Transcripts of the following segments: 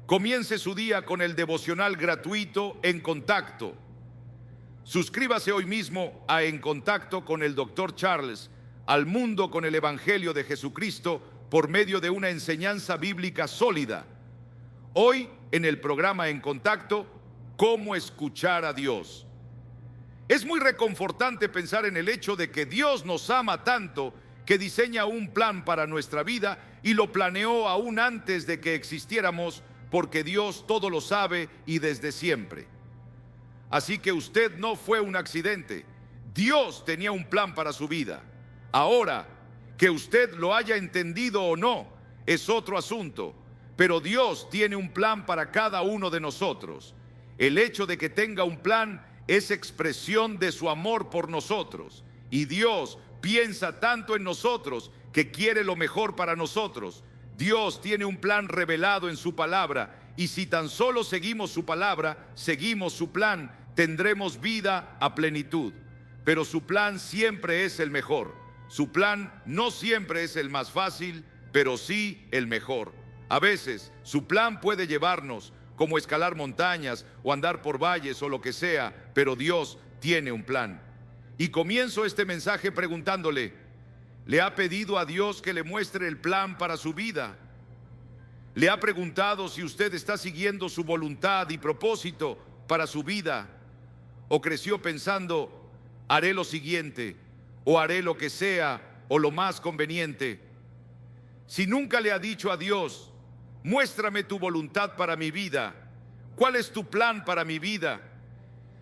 Comience su día con el devocional gratuito En Contacto. Suscríbase hoy mismo a En Contacto con el Dr. Charles, al mundo con el Evangelio de Jesucristo por medio de una enseñanza bíblica sólida. Hoy, en el programa En Contacto, ¿cómo escuchar a Dios? Es muy reconfortante pensar en el hecho de que Dios nos ama tanto que diseña un plan para nuestra vida y lo planeó aún antes de que existiéramos, porque Dios todo lo sabe y desde siempre. Así que usted no fue un accidente. Dios tenía un plan para su vida. Ahora, que usted lo haya entendido o no, es otro asunto, pero Dios tiene un plan para cada uno de nosotros. El hecho de que tenga un plan es expresión de su amor por nosotros, y Dios piensa tanto en nosotros que quiere lo mejor para nosotros. Dios tiene un plan revelado en su palabra, y si tan solo seguimos su palabra, seguimos su plan, tendremos vida a plenitud. Pero su plan siempre es el mejor. Su plan no siempre es el más fácil, pero sí el mejor. A veces su plan puede llevarnos, como escalar montañas o andar por valles o lo que sea, pero Dios tiene un plan. Y comienzo este mensaje preguntándole: ¿le ha pedido a Dios que le muestre el plan para su vida? ¿Le ha preguntado si usted está siguiendo su voluntad y propósito para su vida? ¿O creció pensando, haré lo siguiente, o haré lo que sea, o lo más conveniente? Si nunca le ha dicho a Dios, muéstrame tu voluntad para mi vida, ¿cuál es tu plan para mi vida?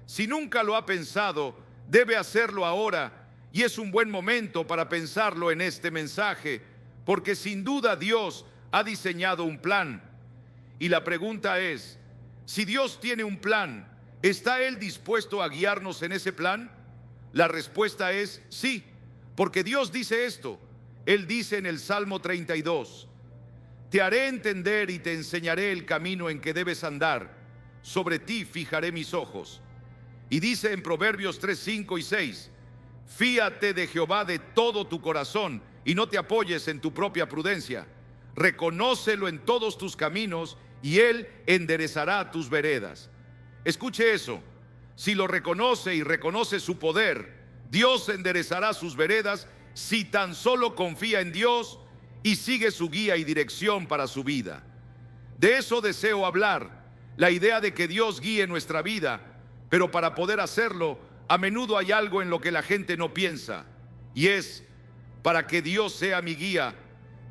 Si nunca lo ha pensado, debe hacerlo ahora. Y es un buen momento para pensarlo en este mensaje, porque sin duda Dios ha diseñado un plan. Y la pregunta es, si Dios tiene un plan, ¿está Él dispuesto a guiarnos en ese plan? La respuesta es sí, porque Dios dice esto. Él dice en el Salmo 32, te haré entender y te enseñaré el camino en que debes andar. Sobre ti fijaré mis ojos. Y dice en Proverbios 3, 5 y 6, fíate de Jehová de todo tu corazón y no te apoyes en tu propia prudencia. Reconócelo en todos tus caminos y Él enderezará tus veredas. Escuche eso. Si lo reconoce y reconoce su poder, Dios enderezará sus veredas si tan solo confía en Dios y sigue su guía y dirección para su vida. De eso deseo hablar, la idea de que Dios guíe nuestra vida, pero para poder hacerlo, a menudo hay algo en lo que la gente no piensa, y es, para que Dios sea mi guía,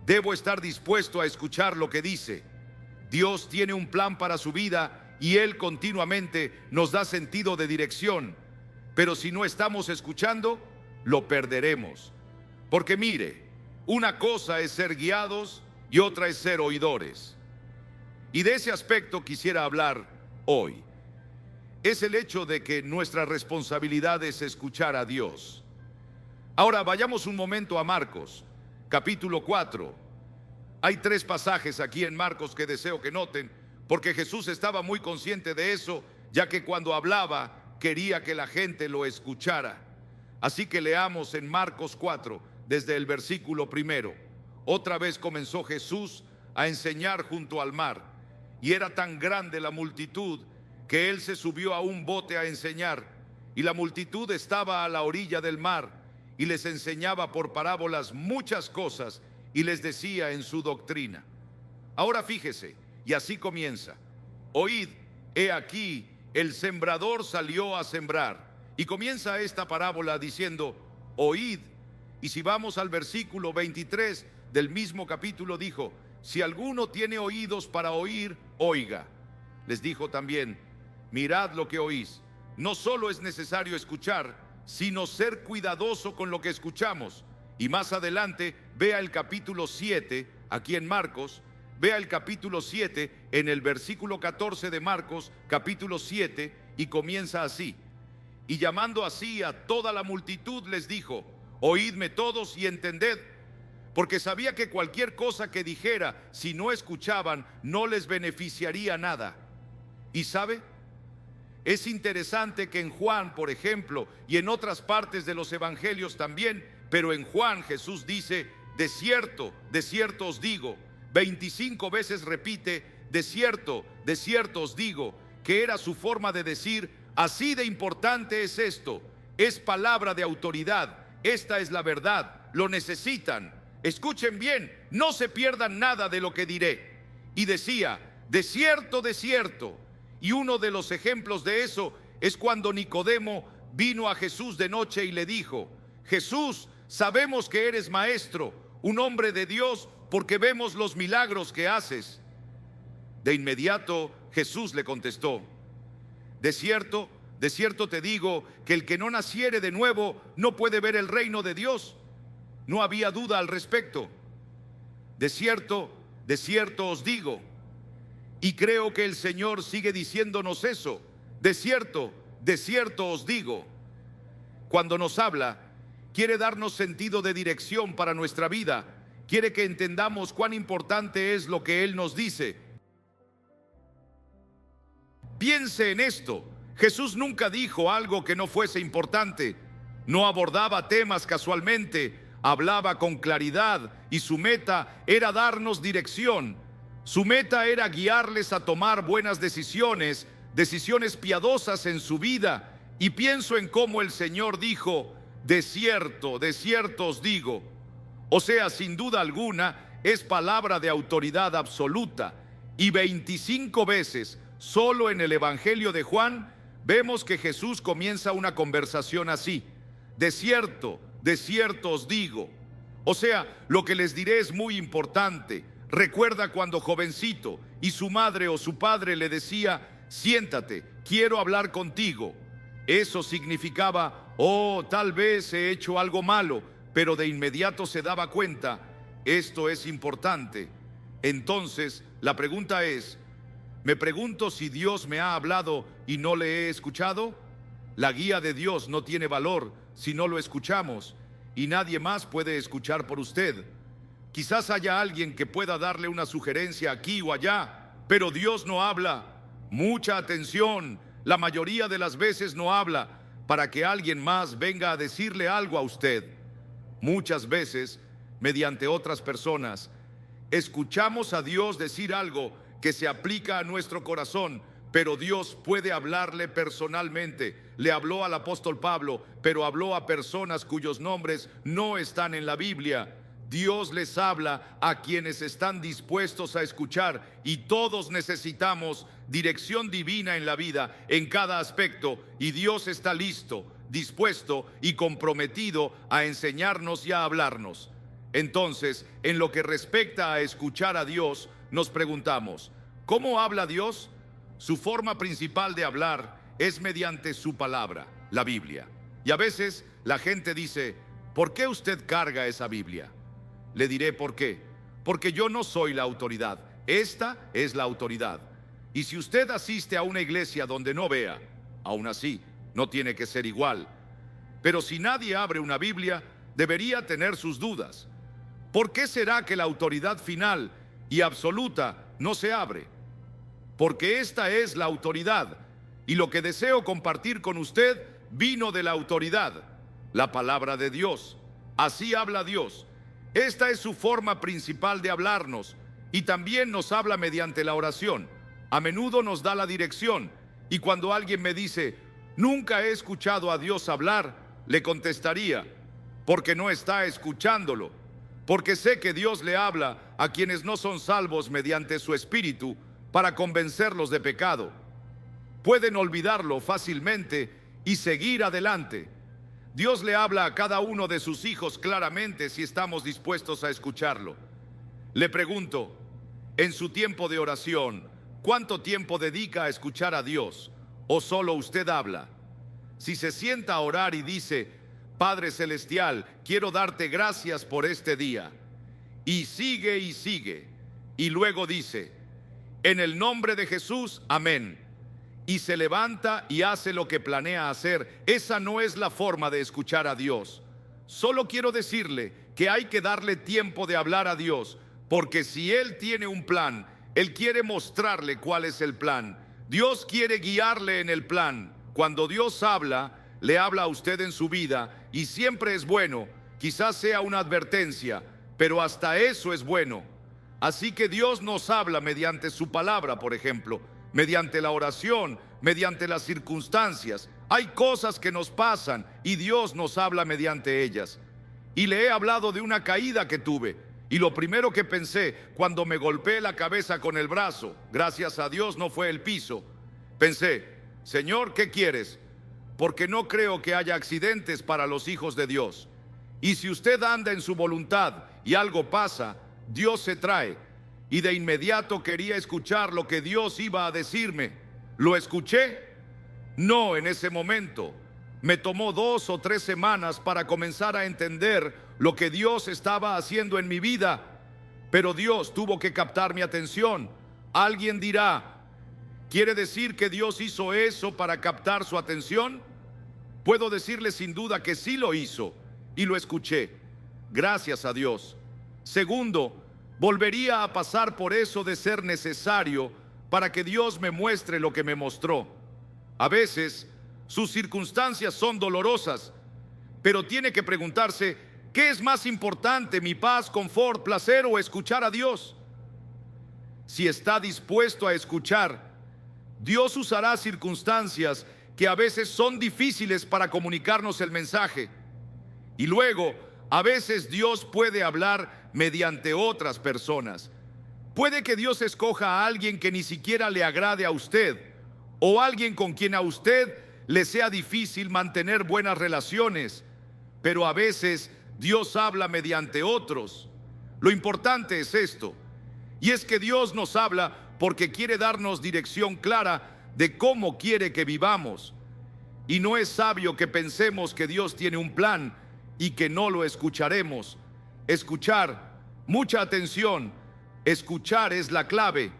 debo estar dispuesto a escuchar lo que dice. Dios tiene un plan para su vida y Él continuamente nos da sentido de dirección, pero si no estamos escuchando, lo perderemos. Porque mire, una cosa es ser guiados y otra es ser oidores. Y de ese aspecto quisiera hablar hoy. Es el hecho de que nuestra responsabilidad es escuchar a Dios. Ahora vayamos un momento a Marcos, capítulo 4. Hay 3 pasajes aquí en Marcos que deseo que noten, porque Jesús estaba muy consciente de eso, ya que cuando hablaba quería que la gente lo escuchara. Así que leamos en Marcos 4, desde el versículo 1. Otra vez comenzó Jesús a enseñar junto al mar, y era tan grande la multitud que Él se subió a un bote a enseñar, y la multitud estaba a la orilla del mar, y les enseñaba por parábolas muchas cosas, y les decía en su doctrina. Ahora fíjese, y así comienza. Oíd, he aquí, el sembrador salió a sembrar. Y comienza esta parábola diciendo, oíd. Y si vamos al versículo 23 del mismo capítulo, dijo, si alguno tiene oídos para oír, oiga. Les dijo también, mirad lo que oís. No solo es necesario escuchar, sino ser cuidadoso con lo que escuchamos. Y más adelante, vea el capítulo 7, aquí en Marcos, vea el capítulo 7, en el versículo 14 de Marcos, capítulo 7, y comienza así. Y llamando así a toda la multitud, les dijo, oídme todos y entended, porque sabía que cualquier cosa que dijera, si no escuchaban, no les beneficiaría nada. ¿Y sabe? Es interesante que en Juan, por ejemplo, y en otras partes de los evangelios también, pero en Juan Jesús dice, de cierto os digo, 25 veces repite, de cierto os digo, que era su forma de decir, así de importante es esto, es palabra de autoridad, esta es la verdad, lo necesitan. Escuchen bien, no se pierdan nada de lo que diré. Y decía, de cierto, y uno de los ejemplos de eso es cuando Nicodemo vino a Jesús de noche y le dijo, Jesús, sabemos que eres maestro, un hombre de Dios, porque vemos los milagros que haces. De inmediato Jesús le contestó, de cierto te digo que el que no naciere de nuevo no puede ver el reino de Dios. No había duda al respecto. De cierto os digo, y creo que el Señor sigue diciéndonos eso, de cierto os digo. Cuando nos habla, quiere darnos sentido de dirección para nuestra vida, quiere que entendamos cuán importante es lo que Él nos dice. Piense en esto, Jesús nunca dijo algo que no fuese importante, no abordaba temas casualmente, hablaba con claridad y su meta era darnos dirección. Su meta era guiarles a tomar buenas decisiones, decisiones piadosas en su vida. Y pienso en cómo el Señor dijo, de cierto os digo. O sea, sin duda alguna, es palabra de autoridad absoluta. Y 25 veces, solo en el Evangelio de Juan, vemos que Jesús comienza una conversación así. De cierto os digo. O sea, lo que les diré es muy importante. Recuerda cuando jovencito y su madre o su padre le decía, siéntate, quiero hablar contigo. Eso significaba, oh, tal vez he hecho algo malo, pero de inmediato se daba cuenta, esto es importante. Entonces, la pregunta es, ¿me pregunto si Dios me ha hablado y no le he escuchado? La guía de Dios no tiene valor si no lo escuchamos, y nadie más puede escuchar por usted. Quizás haya alguien que pueda darle una sugerencia aquí o allá, pero Dios no habla. Mucha atención, la mayoría de las veces no habla para que alguien más venga a decirle algo a usted. Muchas veces, mediante otras personas, escuchamos a Dios decir algo que se aplica a nuestro corazón, pero Dios puede hablarle personalmente. Le habló al apóstol Pablo, pero habló a personas cuyos nombres no están en la Biblia. Dios les habla a quienes están dispuestos a escuchar, y todos necesitamos dirección divina en la vida, en cada aspecto, y Dios está listo, dispuesto y comprometido a enseñarnos y a hablarnos. Entonces, en lo que respecta a escuchar a Dios, nos preguntamos, ¿cómo habla Dios? Su forma principal de hablar es mediante su palabra, la Biblia. Y a veces la gente dice, ¿por qué usted carga esa Biblia? Le diré por qué. Porque yo no soy la autoridad, esta es la autoridad. Y si usted asiste a una iglesia donde no vea, aún así, no tiene que ser igual. Pero si nadie abre una Biblia, debería tener sus dudas. ¿Por qué será que la autoridad final y absoluta no se abre? Porque esta es la autoridad, y lo que deseo compartir con usted vino de la autoridad, la palabra de Dios. Así habla Dios. Esta es su forma principal de hablarnos, y también nos habla mediante la oración. A menudo nos da la dirección, y cuando alguien me dice, nunca he escuchado a Dios hablar, le contestaría, porque no está escuchándolo, porque sé que Dios le habla a quienes no son salvos mediante su Espíritu, para convencerlos de pecado. Pueden olvidarlo fácilmente y seguir adelante. Dios le habla a cada uno de sus hijos claramente si estamos dispuestos a escucharlo. Le pregunto, en su tiempo de oración, ¿cuánto tiempo dedica a escuchar a Dios? ¿O solo usted habla? Si se sienta a orar y dice, Padre Celestial, quiero darte gracias por este día, y sigue, y luego dice, en el nombre de Jesús, amén, y se levanta y hace lo que planea hacer, esa no es la forma de escuchar a Dios. Solo quiero decirle que hay que darle tiempo de hablar a Dios, porque si Él tiene un plan, Él quiere mostrarle cuál es el plan. Dios quiere guiarle en el plan. Cuando Dios habla, le habla a usted en su vida, y siempre es bueno. Quizás sea una advertencia, pero hasta eso es bueno. Así que Dios nos habla mediante su palabra, por ejemplo, mediante la oración, mediante las circunstancias. Hay cosas que nos pasan y Dios nos habla mediante ellas. Y le he hablado de una caída que tuve. Y lo primero que pensé cuando me golpeé la cabeza con el brazo, gracias a Dios no fue el piso, pensé: Señor, ¿qué quieres? Porque no creo que haya accidentes para los hijos de Dios. Y si usted anda en su voluntad y algo pasa, Dios se trae. Y de inmediato quería escuchar lo que Dios iba a decirme. ¿Lo escuché? No, en ese momento. Me tomó 2 o 3 semanas para comenzar a entender lo que Dios estaba haciendo en mi vida. Pero Dios tuvo que captar mi atención. Alguien dirá: ¿quiere decir que Dios hizo eso para captar su atención? Puedo decirle sin duda que sí lo hizo y lo escuché. Gracias a Dios. Segundo, volvería a pasar por eso de ser necesario para que Dios me muestre lo que me mostró. A veces sus circunstancias son dolorosas, pero tiene que preguntarse: ¿qué es más importante, mi paz, confort, placer o escuchar a Dios? Si está dispuesto a escuchar, Dios usará circunstancias que a veces son difíciles para comunicarnos el mensaje. Y luego, a veces Dios puede hablar mediante otras personas. Puede que Dios escoja a alguien que ni siquiera le agrade a usted, o alguien con quien a usted le sea difícil mantener buenas relaciones, pero a veces Dios habla mediante otros. Lo importante es esto, y es que Dios nos habla porque quiere darnos dirección clara de cómo quiere que vivamos. Y no es sabio que pensemos que Dios tiene un plan y que no lo escucharemos. Escuchar, mucha atención, escuchar es la clave.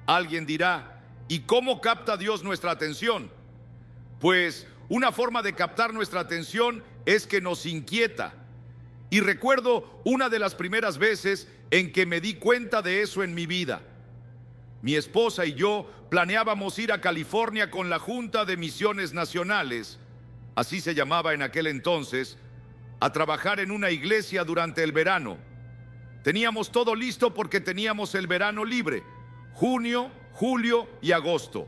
Alguien dirá: ¿y cómo capta Dios nuestra atención? Pues una forma de captar nuestra atención es que nos inquieta. Y recuerdo una de las primeras veces en que me di cuenta de eso en mi vida. Mi esposa y yo planeábamos ir a California con la Junta de Misiones Nacionales, así se llamaba en aquel entonces, a trabajar en una iglesia durante el verano. Teníamos todo listo porque teníamos el verano libre: junio, julio y agosto.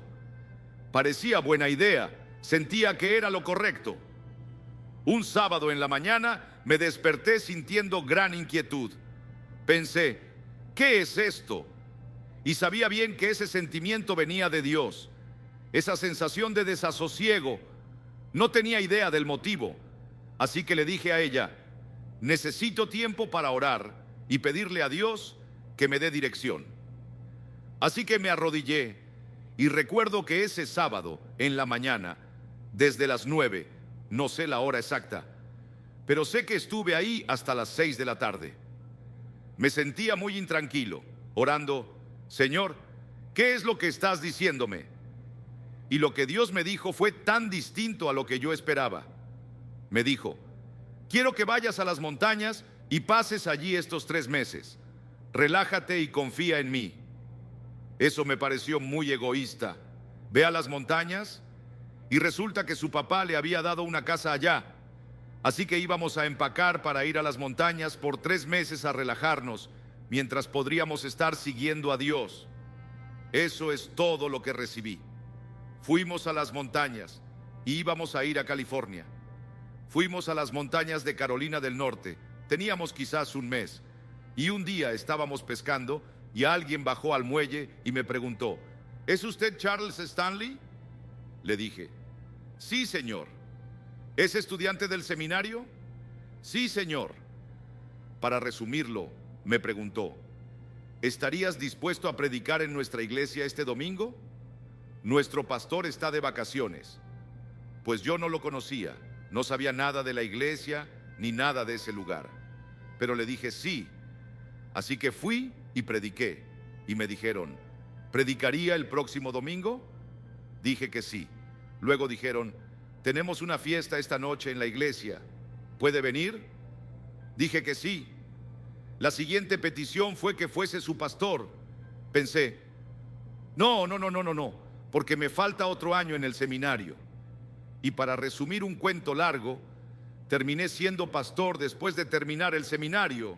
Parecía buena idea, sentía que era lo correcto. Un sábado en la mañana me desperté sintiendo gran inquietud. Pensé: ¿qué es esto? Y sabía bien que ese sentimiento venía de Dios. Esa sensación de desasosiego. No tenía idea del motivo. Así que le dije a ella: necesito tiempo para orar y pedirle a Dios que me dé dirección. Así que me arrodillé y recuerdo que ese sábado en la mañana, desde las 9, no sé la hora exacta, pero sé que estuve ahí hasta las 6 de la tarde. Me sentía muy intranquilo, orando: Señor, ¿qué es lo que estás diciéndome? Y lo que Dios me dijo fue tan distinto a lo que yo esperaba. Me dijo: quiero que vayas a las montañas y pases allí estos 3 meses. Relájate y confía en mí. Eso me pareció muy egoísta. Ve a las montañas, y resulta que su papá le había dado una casa allá. Así que íbamos a empacar para ir a las montañas por 3 meses a relajarnos, mientras podríamos estar siguiendo a Dios. Eso es todo lo que recibí. Fuimos a las montañas y íbamos a ir a California. Fuimos a las montañas de Carolina del Norte. Teníamos quizás un mes. Y un día estábamos pescando y alguien bajó al muelle y me preguntó: ¿es usted Charles Stanley? Le dije: sí, señor. ¿Es estudiante del seminario? Sí, señor. Para resumirlo, me preguntó: ¿estarías dispuesto a predicar en nuestra iglesia este domingo? Nuestro pastor está de vacaciones. Pues yo no lo conocía, no sabía nada de la iglesia ni nada de ese lugar. Pero le dije sí. Así que fui y prediqué. Y me dijeron: ¿predicaría el próximo domingo? Dije que sí. Luego dijeron: tenemos una fiesta esta noche en la iglesia. ¿Puede venir? Dije que sí. La siguiente petición fue que fuese su pastor. Pensé: no, porque me falta otro año en el seminario. Y para resumir un cuento largo, terminé siendo pastor después de terminar el seminario.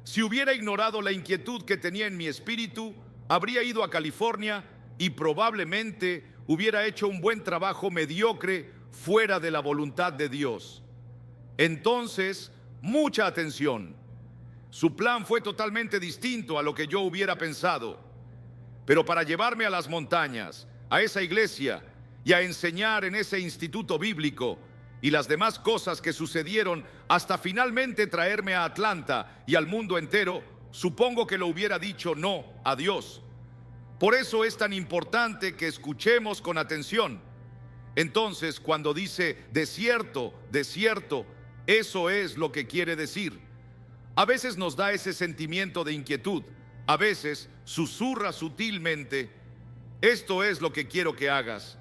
Si hubiera ignorado la inquietud que tenía en mi espíritu, habría ido a California y probablemente hubiera hecho un buen trabajo mediocre fuera de la voluntad de Dios. Entonces, mucha atención. Su plan fue totalmente distinto a lo que yo hubiera pensado. Pero para llevarme a las montañas, a esa iglesia y a enseñar en ese instituto bíblico y las demás cosas que sucedieron hasta finalmente traerme a Atlanta y al mundo entero, supongo que lo hubiera dicho no a Dios. Por eso es tan importante que escuchemos con atención. Entonces, cuando dice desierto, desierto, eso es lo que quiere decir. A veces nos da ese sentimiento de inquietud. A veces susurra sutilmente: esto es lo que quiero que hagas.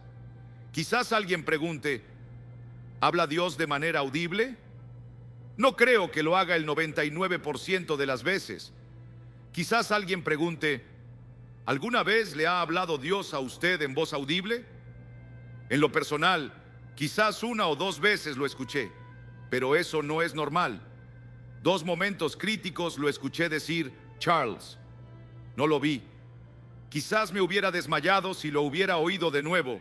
Quizás alguien pregunte: ¿habla Dios de manera audible? No creo que lo haga el 99% de las veces. Quizás alguien pregunte: ¿alguna vez le ha hablado Dios a usted en voz audible? En lo personal, quizás 1 o 2 veces lo escuché, pero eso no es normal. 2 momentos críticos lo escuché decir Charles. No lo vi. Quizás me hubiera desmayado si lo hubiera oído de nuevo.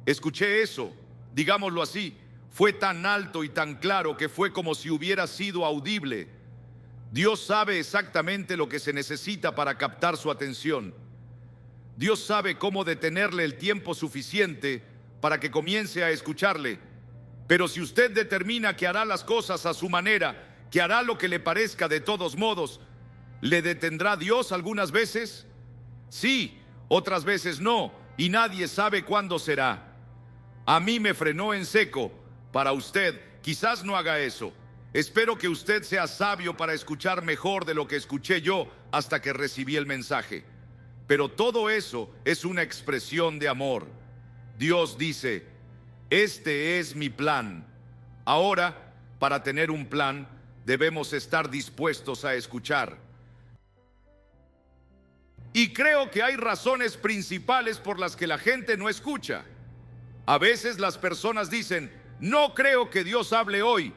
Escuché eso, digámoslo así. Fue tan alto y tan claro que fue como si hubiera sido audible. Dios sabe exactamente lo que se necesita para captar su atención. Dios sabe cómo detenerle el tiempo suficiente para que comience a escucharle. Pero si usted determina que hará las cosas a su manera, que hará lo que le parezca de todos modos, ¿le detendrá Dios algunas veces? Sí, otras veces no, y nadie sabe cuándo será. A mí me frenó en seco. Para usted, quizás no haga eso. Espero que usted sea sabio para escuchar mejor de lo que escuché yo hasta que recibí el mensaje. Pero todo eso es una expresión de amor. Dios dice: este es mi plan. Ahora, para tener un plan, debemos estar dispuestos a escuchar. Y creo que hay razones principales por las que la gente no escucha. A veces las personas dicen: no creo que Dios hable hoy.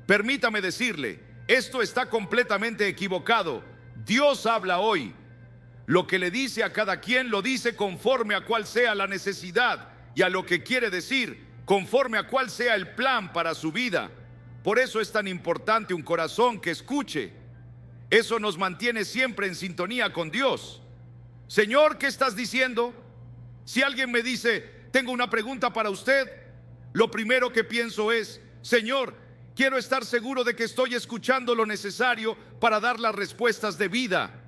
Permítame decirle, esto está completamente equivocado. Dios habla hoy. Lo que le dice a cada quien lo dice conforme a cuál sea la necesidad y a lo que quiere decir, conforme a cuál sea el plan para su vida. Por eso es tan importante un corazón que escuche. Eso nos mantiene siempre en sintonía con Dios. Señor, ¿qué estás diciendo? Si alguien me dice: tengo una pregunta para usted, lo primero que pienso es: Señor, quiero estar seguro de que estoy escuchando lo necesario para dar las respuestas de vida.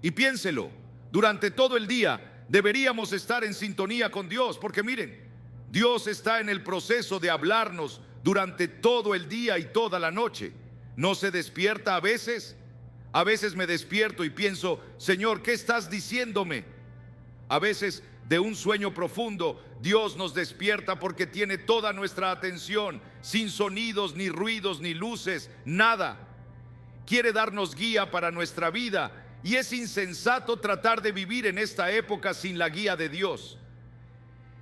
Y piénselo, durante todo el día deberíamos estar en sintonía con Dios, porque miren, Dios está en el proceso de hablarnos durante todo el día y toda la noche. ¿No se despierta a veces? A veces me despierto y pienso: Señor, ¿qué estás diciéndome? A veces, de un sueño profundo, Dios nos despierta porque tiene toda nuestra atención, sin sonidos, ni ruidos, ni luces, nada. Quiere darnos guía para nuestra vida, y es insensato tratar de vivir en esta época sin la guía de Dios.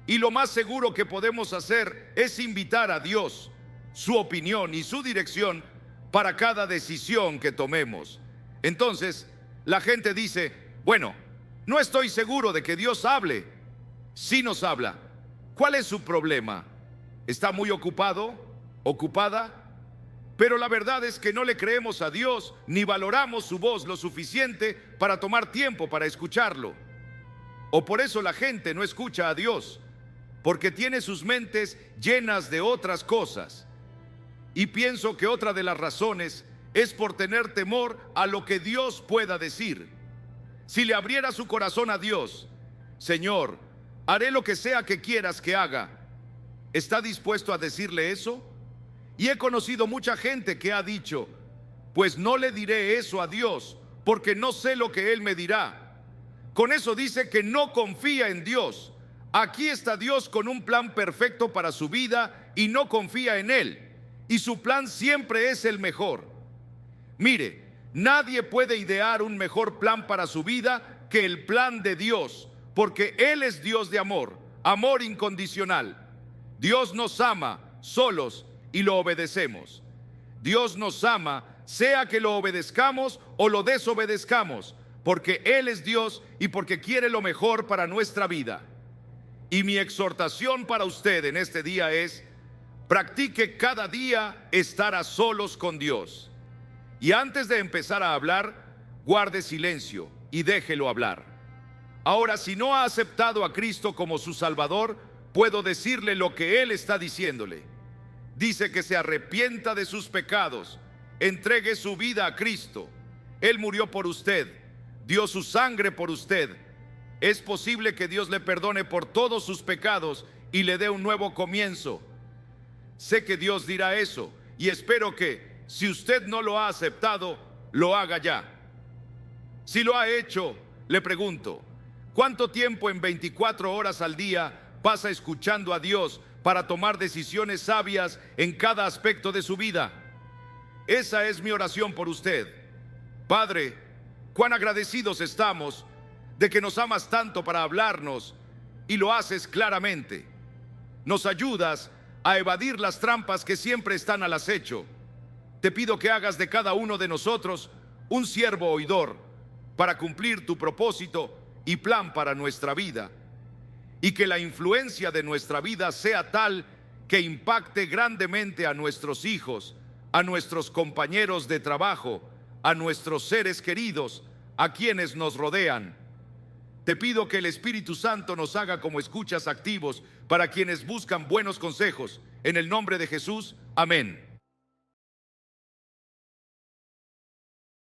Y lo más seguro que podemos hacer es invitar a Dios, su opinión y su dirección para cada decisión que tomemos. Entonces, la gente dice: bueno, no estoy seguro de que Dios hable. Sí nos habla. ¿Cuál es su problema? ¿Está muy ocupado? ¿Ocupada? Pero la verdad es que no le creemos a Dios ni valoramos su voz lo suficiente para tomar tiempo para escucharlo. O por eso la gente no escucha a Dios, porque tiene sus mentes llenas de otras cosas. Y pienso que otra de las razones es por tener temor a lo que Dios pueda decir. Si le abriera su corazón a Dios: Señor, haré lo que sea que quieras que haga, ¿está dispuesto a decirle eso? Y he conocido mucha gente que ha dicho: pues no le diré eso a Dios, porque no sé lo que Él me dirá. Con eso dice que no confía en Dios. Aquí está Dios con un plan perfecto para su vida y no confía en Él. Y su plan siempre es el mejor. Mire, nadie puede idear un mejor plan para su vida que el plan de Dios, porque Él es Dios de amor, amor incondicional. Dios nos ama solos y lo obedecemos. Dios nos ama sea que lo obedezcamos o lo desobedezcamos, porque Él es Dios y porque quiere lo mejor para nuestra vida. Y mi exhortación para usted en este día es: practique cada día estar a solos con Dios. Y antes de empezar a hablar, guarde silencio y déjelo hablar. Ahora, si no ha aceptado a Cristo como su Salvador, puedo decirle lo que Él está diciéndole. Dice que se arrepienta de sus pecados, entregue su vida a Cristo. Él murió por usted, dio su sangre por usted. Es posible que Dios le perdone por todos sus pecados y le dé un nuevo comienzo. Sé que Dios dirá eso y espero que, si usted no lo ha aceptado, lo haga ya. Si lo ha hecho, le pregunto, ¿cuánto tiempo en 24 horas al día pasa escuchando a Dios para tomar decisiones sabias en cada aspecto de su vida? Esa es mi oración por usted. Padre, cuán agradecidos estamos de que nos amas tanto para hablarnos y lo haces claramente. Nos ayudas a evadir las trampas que siempre están al acecho. Te pido que hagas de cada uno de nosotros un siervo oidor para cumplir tu propósito y plan para nuestra vida, y que la influencia de nuestra vida sea tal que impacte grandemente a nuestros hijos, a nuestros compañeros de trabajo, a nuestros seres queridos, a quienes nos rodean. Te pido que el Espíritu Santo nos haga como escuchas activos para quienes buscan buenos consejos. En el nombre de Jesús, amén.